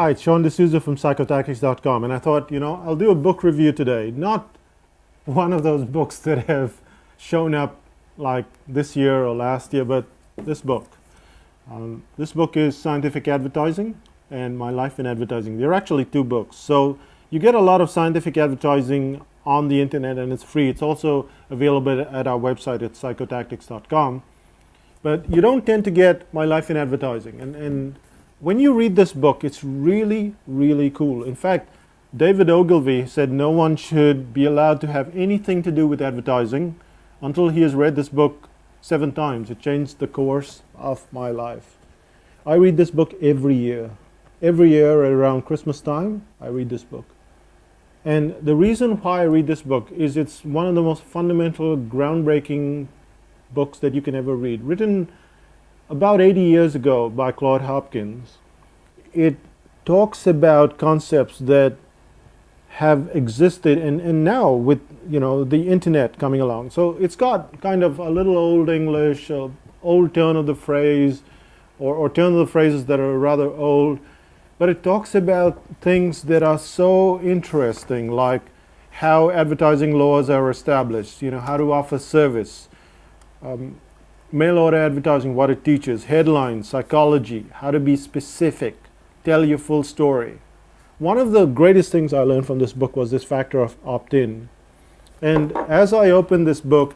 Hi, it's Sean D'Souza from psychotactics.com, and I thought, I'll do a book review today. Not one of those books that have shown up like this year or last year, but this book. This book is Scientific Advertising and My Life in Advertising. They're actually two books. So you get a lot of scientific advertising on the internet, and it's free. It's also available at our website at psychotactics.com. But you don't tend to get My Life in Advertising. And when you read this book, it's really, really cool. In fact, David Ogilvy said no one should be allowed to have anything to do with advertising until he has read this book 7 times. It changed the course of my life. I read this book every year. Every year around Christmas time, I read this book. And the reason why I read this book is it's one of the most fundamental, groundbreaking books that you can ever read. Written about 80 years ago by Claude Hopkins. It talks about concepts that have existed and now with the internet coming along. So it's got kind of a little old English, old turn of the phrase, or turn of the phrases that are rather old, but it talks about things that are so interesting, like how advertising laws are established, how to offer service, mail order advertising, what it teaches, headlines, psychology, how to be specific, tell your full story. One of the greatest things I learned from this book was this factor of opt-in. And as I opened this book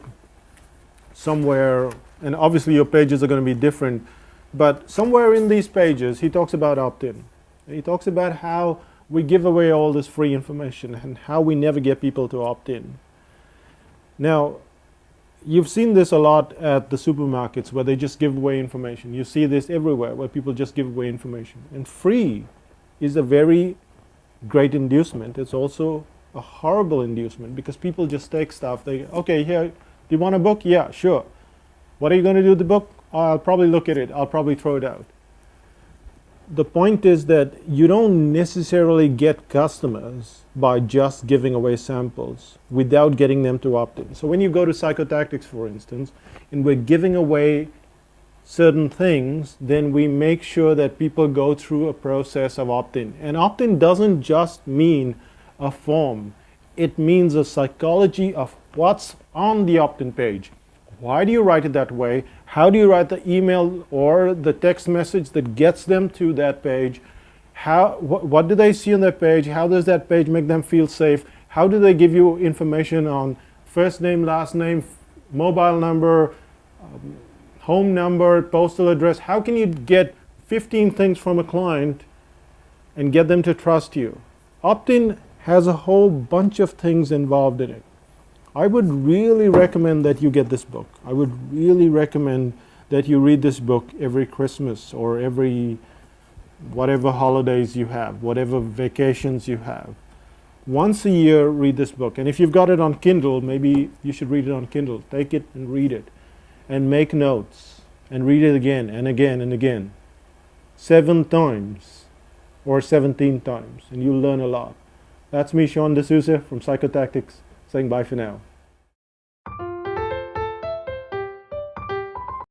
somewhere, and obviously your pages are going to be different, but somewhere in these pages he talks about opt-in. He talks about how we give away all this free information and how we never get people to opt in. Now, you've seen this a lot at the supermarkets where they just give away information. You see this everywhere where people just give away information. And free is a very great inducement. It's also a horrible inducement because people just take stuff. Okay, here, do you want a book? Yeah, sure. What are you going to do with the book? I'll probably look at it. I'll probably throw it out. The point is that you don't necessarily get customers by just giving away samples without getting them to opt in. So when you go to Psychotactics, for instance, and we're giving away certain things, then we make sure that people go through a process of opt-in. And opt-in doesn't just mean a form. It means a psychology of what's on the opt-in page. Why do you write it that way? How do you write the email or the text message that gets them to that page? What do they see on that page? How does that page make them feel safe? How do they give you information on first name, last name, mobile number, home number, postal address? How can you get 15 things from a client and get them to trust you? Opt-in has a whole bunch of things involved in it. I would really recommend that you get this book. I would really recommend that you read this book every Christmas or every whatever holidays you have, whatever vacations you have. Once a year, read this book. And if you've got it on Kindle, maybe you should read it on Kindle. Take it and read it. And make notes. And read it again and again and again. 7 times or 17 times. And you'll learn a lot. That's me, Sean D'Souza from Psychotactics, saying bye for now.